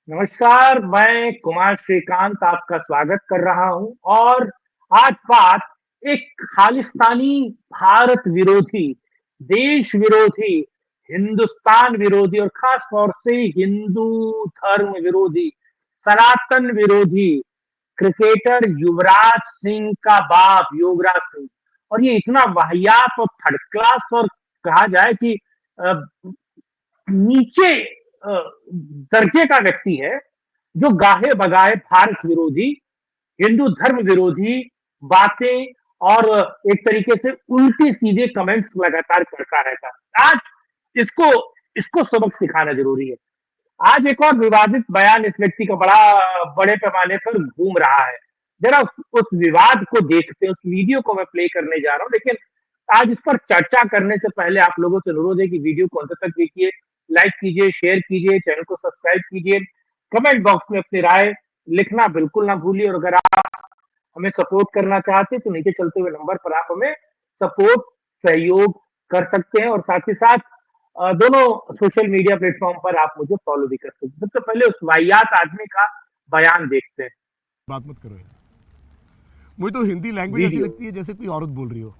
नमस्कार, मैं कुमार श्रीकांत आपका स्वागत कर रहा हूं और आज बात एक खालिस्तानी भारत विरोधी, देश विरोधी, हिंदुस्तान विरोधी और खास तौर से हिंदू धर्म विरोधी, सनातन विरोधी क्रिकेटर युवराज सिंह का बाप योगराज सिंह। और ये इतना वाहियात और थर्ड क्लास और कहा जाए कि अ, नीचे अ, दर्जे का व्यक्ति है जो गाहे बगाए भारत विरोधी, हिंदू धर्म विरोधी बातें और एक तरीके से उल्टे सीधे कमेंट्स लगातार करता रहता है। आज इसको इसको सबक सिखाना जरूरी है। आज एक और विवादित बयान इस व्यक्ति का बड़े पैमाने पर घूम रहा है। जरा उस विवाद को देखते हैं, उस वीडियो को मैं प्ले करने जा रहा हूं, लेकिन आज इस पर चर्चा करने से पहले आप लोगों से अनुरोध है कि वीडियो को अंत तक देखिए, लाइक कीजिए, शेयर कीजिए, चैनल को सब्सक्राइब कीजिए, कमेंट बॉक्स में अपनी राय लिखना बिल्कुल ना भूलिए। और अगर आप हमें सपोर्ट करना चाहते हैं तो नीचे चलते हुए नंबर पर आप हमें सपोर्ट सहयोग कर सकते हैं और साथ ही साथ दोनों सोशल मीडिया प्लेटफॉर्म पर आप मुझे फॉलो भी कर सकते हैं। सबसे पहले उस वाहियात आदमी का बयान देखते हैं। बात मत करो यार। मुझे तो हिंदी लैंग्वेज ऐसी वीडियो लगती है जैसे कोई औरत बोल रही हो।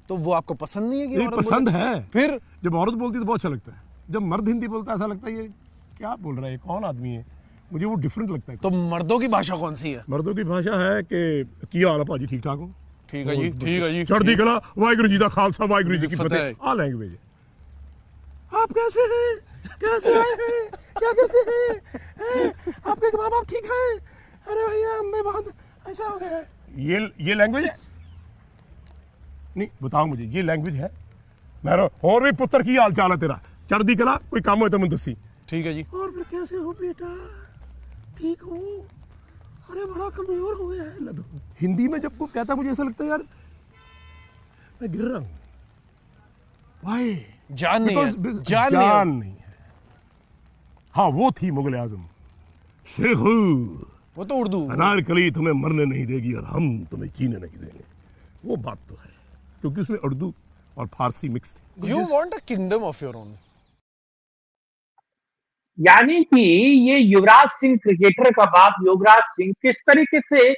तो वो आपको पसंद नहीं है कि ये औरत पसंद बोले? है। फिर जब औरत बोलती है तो बहुत अच्छा लगता है। जब मर्द हिंदी बोलता है ऐसा लगता है ये क्या बोल रहा है, कौन आदमी है। मुझे वो डिफरेंट लगता है। तो मर्दों की भाषा कौन सी है? मर्दों की भाषा है कि की हाल है भाजी, ठीक ठाक हो, ठीक है जी, ठीक है जी। चढ़ती कला, वाहिगुरु जी का खालसा, वाहिगुरु जी की फतेह। फतेह। आ लैंग्वेज है। आप कैसे हैं, कैसे आए हैं, क्या करते हैं, आपके माँ बाप ठीक है, अरे भैया मैं बहुत ऐसा हो गया है। ये लैंग्वेज है। नहीं बताओ मुझे, ये लैंग्वेज है। मैं और भी पुत्र की हाल चाल है तेरा, चढ़दी कला, कोई काम हो तो मैं दसी। ठीक है जी। और फिर कैसे हो बेटा, ठीक हूँ, अरे बड़ा कमजोर हो गया है। लदो हिंदी में जब वो कहता मुझे ऐसा लगता है यार मैं गिर रहा हूँ। वाई जान नहीं है, जान नहीं है। जान नहीं है। हाँ वो थी मुगल आजम शेख, वो तो उर्दू। अनारकली तुम्हें मरने नहीं देगी और हम तुम्हें जीने नहीं देंगे। वो बात तो है, क्योंकि उसमें उर्दू और फारसी मिक्स थी। You want a kingdom of your own. यानी कि ये युवराज सिंह क्रिकेटर का बाप योगराज सिंह किस तरीके से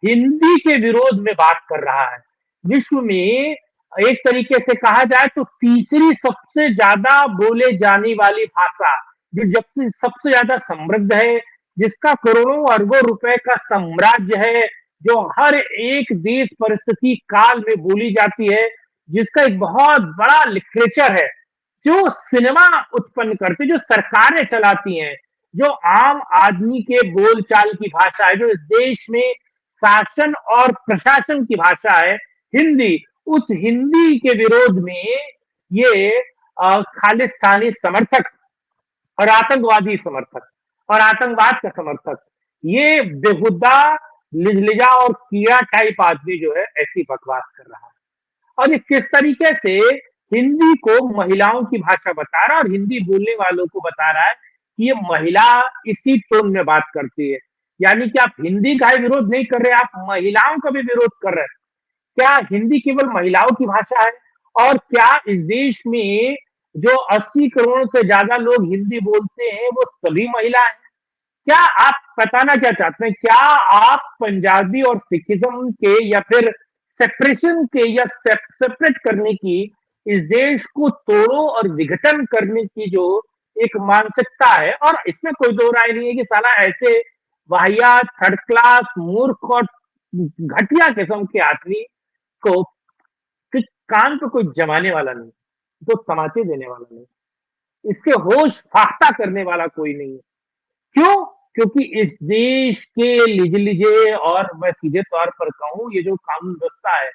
हिंदी के विरोध में बात कर रहा है। विश्व में एक तरीके से कहा जाए तो तीसरी सबसे ज्यादा बोले जाने वाली भाषा, जो जब से सबसे ज्यादा समृद्ध है, जिसका करोड़ों अरबों रुपए का साम्राज्य है, जो हर एक देश परिस्थिति काल में बोली जाती है, जिसका एक बहुत बड़ा लिटरेचर है, जो सिनेमा उत्पन्न करते, जो सरकारें चलाती हैं, जो आम आदमी के बोलचाल की भाषा है, जो इस देश में शासन और प्रशासन की भाषा है, हिंदी। उस हिंदी के विरोध में ये खालिस्तानी समर्थक और आतंकवादी समर्थक और आतंकवाद का समर्थक, ये बेहुदा लिजलिजा और कीड़ा टाइप आदमी जो है ऐसी बकवास कर रहा है। और ये किस तरीके से हिंदी को महिलाओं की भाषा बता रहा है और हिंदी बोलने वालों को बता रहा है कि ये महिला इसी टोन में बात करती है। यानी कि आप हिंदी का ही विरोध नहीं कर रहे, आप महिलाओं का भी विरोध कर रहे हैं। क्या हिंदी केवल महिलाओं की भाषा है? और क्या इस देश में जो 80 करोड़ से ज्यादा लोग हिंदी बोलते हैं वो सभी महिला हैं? क्या आप बताना क्या चाहते हैं? क्या आप पंजाबी और सिखिज्म के या फिर सेपरेशन के या सेपरेट करने की, इस देश को तोड़ो और विघटन करने की जो एक मानसिकता है, और इसमें कोई दो राय नहीं है कि साला ऐसे वाहियात थर्ड क्लास मूर्ख और घटिया किस्म के आदमी को कि कान पे कोई जमाने वाला नहीं, तो तमाचे देने वाला नहीं, इसके होश फाख्ता करने वाला कोई नहीं है। क्यों? क्योंकि इस देश के लीजिए और मैं सीधे तौर पर कहूं, ये जो कानून व्यवस्था है,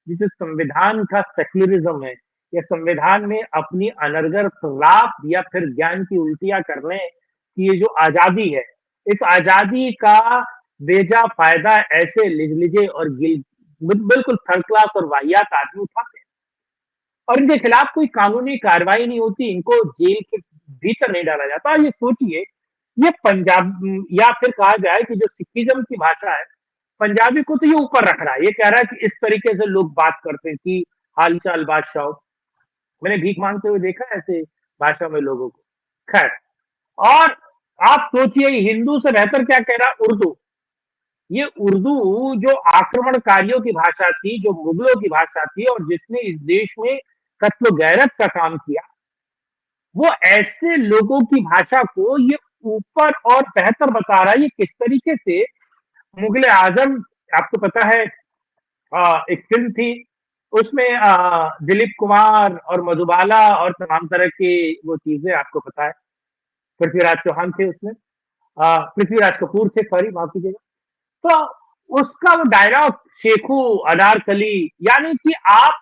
जिसे संविधान का सेक्युलरिज्म है, या संविधान में अपनी अनर्गल लाभ या फिर ज्ञान की उल्टियां करने की ये जो आजादी है, इस आजादी का बेजा फायदा ऐसे लिजलिजे और बिल्कुल थर्ड क्लास और वाहियात आदमी उठाते हैं और इनके खिलाफ कोई कानूनी कार्रवाई नहीं होती, इनको जेल के भीतर नहीं डाला जाता। और ये सोचिए, ये पंजाब या फिर कहा जाए कि जो सिखिज्म की भाषा है, पंजाबी को तो ये ऊपर रख रहा है। ये कह रहा है कि इस तरीके से लोग बात करते हैं कि हाल चाल बादशाह। मैंने भीख मांगते हुए देखा है ऐसे भाषा में लोगों को। खैर, और आप सोचिए हिंदू से बेहतर क्या कह रहा उर्दू। ये उर्दू जो आक्रमणकारियों की भाषा थी, जो मुगलों की भाषा थी और जिसने इस देश में कत्ल गैरत का काम किया, वो ऐसे लोगों की भाषा को ये ऊपर और बेहतर बता रहा है। ये किस तरीके से मुगले आजम, आपको पता है एक फिल्म थी, उसमें दिलीप कुमार और मधुबाला और तमाम तरह की वो चीजें आपको पता है, पृथ्वीराज चौहान थे उसमें, पृथ्वीराज कपूर थे, सॉरी माफ कीजिएगा। तो उसका वो डायलॉग शेखू अनारकली, यानी कि आप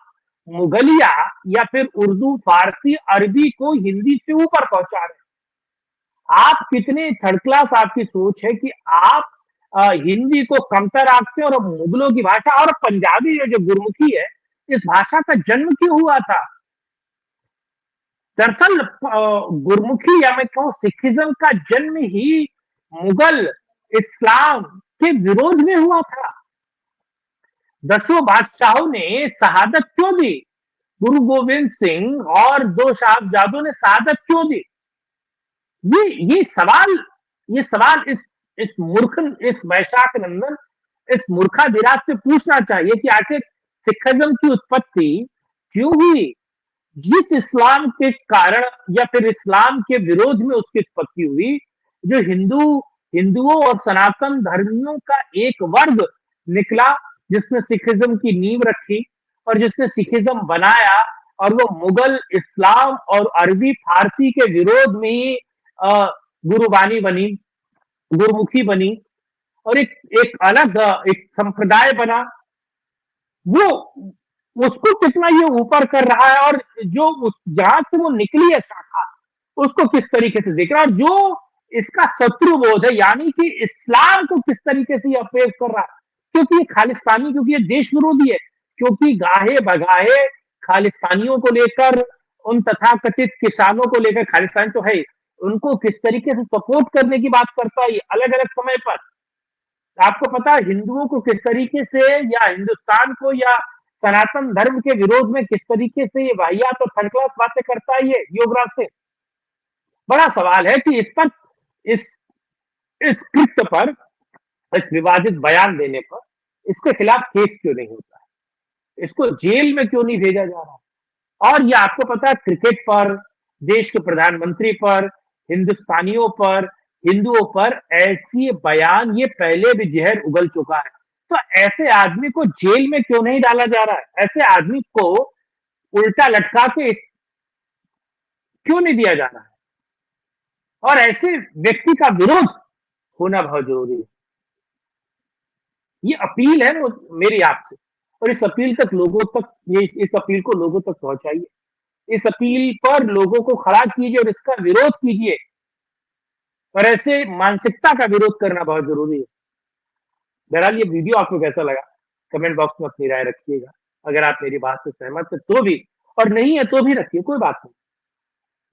मुगलिया या फिर उर्दू फारसी अरबी को हिंदी से ऊपर पहुंचा रहे हैं। आप कितने थर्ड क्लास आपकी सोच है कि आप हिंदी को कमतर आंकते हैं और मुगलों की भाषा और पंजाबी जो गुरमुखी है, इस भाषा का जन्म क्यों हुआ था? दरअसल गुरमुखी या मैं कहूं सिखिज्म का जन्म ही मुगल इस्लाम के विरोध में हुआ था। 10 बादशाहों ने शहादत क्यों दी? गुरु गोविंद सिंह और 2 साहबजादों ने शहादत क्यों दी? ये सवाल, ये सवाल इस मूर्ख, इस वैशाख नंदन, इस मूर्खाधिराज से पूछना चाहिए कि आखिर सिखिज्म की उत्पत्ति क्यों हुई? जिस इस्लाम के कारण या फिर इस्लाम के विरोध में उसकी उत्पत्ति हुई, जो हिंदुओं और सनातन धर्मियों का एक वर्ग निकला, जिसने सिखिज्म की नींव रखी और जिसने सिखिज्म बनाया, और वो मुगल इस्लाम और अरबी फारसी के विरोध में ही गुरुबानी बनी, गुरुमुखी बनी और एक अलग एक संप्रदाय बना। वो उसको कितना ये ऊपर कर रहा है, और जो जहां से वो निकली है शाखा, उसको किस तरीके से देख रहा है, और जो इसका शत्रु बोध है यानी कि इस्लाम को किस तरीके से ये अपेश कर रहा है, क्योंकि ये खालिस्तानी, क्योंकि ये देश विरोधी है, क्योंकि गाहे बगाहे खालिस्तानियों को लेकर, उन तथाकथित किसानों को लेकर, खालिस्तान तो है, उनको किस तरीके से सपोर्ट करने की बात करता है अलग अलग समय पर। आपको पता है हिंदुओं को किस तरीके से, या हिंदुस्तान को, या सनातन धर्म के विरोध में किस तरीके से ये वाहियात और थर्ड क्लास बातें करता है ये युवराज सिंह। बड़ा सवाल है कि इस पर, इस इस कृत्य पर, इस विवादित बयान देने पर इसके खिलाफ केस क्यों नहीं होता है, इसको जेल में क्यों नहीं भेजा जा रहा? और ये आपको पता है क्रिकेट पर, देश के प्रधानमंत्री पर, हिंदुस्तानियों पर, हिंदुओं पर ऐसी बयान ये पहले भी जहर उगल चुका है। तो ऐसे आदमी को जेल में क्यों नहीं डाला जा रहा है? ऐसे आदमी को उल्टा लटका के क्यों नहीं दिया जा रहा है? और ऐसे व्यक्ति का विरोध होना बहुत जरूरी है। ये अपील है मेरी आपसे, और इस अपील तक लोगों तक, ये इस अपील को लोगों तक पहुंचाइए, इस अपील पर लोगों को खड़ा कीजिए और इसका विरोध कीजिए, और ऐसे मानसिकता का विरोध करना बहुत जरूरी है। बहरहाल ये वीडियो आपको कैसा लगा, कमेंट बॉक्स में अपनी राय रखिएगा। अगर आप मेरी बात से सहमत है तो भी, और नहीं है तो भी रखिए, कोई बात नहीं।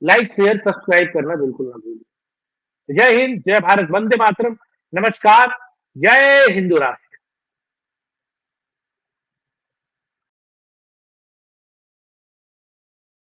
लाइक शेयर सब्सक्राइब करना बिल्कुल ना भूलिए। जय हिंद, जय भारत, वंदे मातरम, नमस्कार, जय हिंदू राष्ट्र।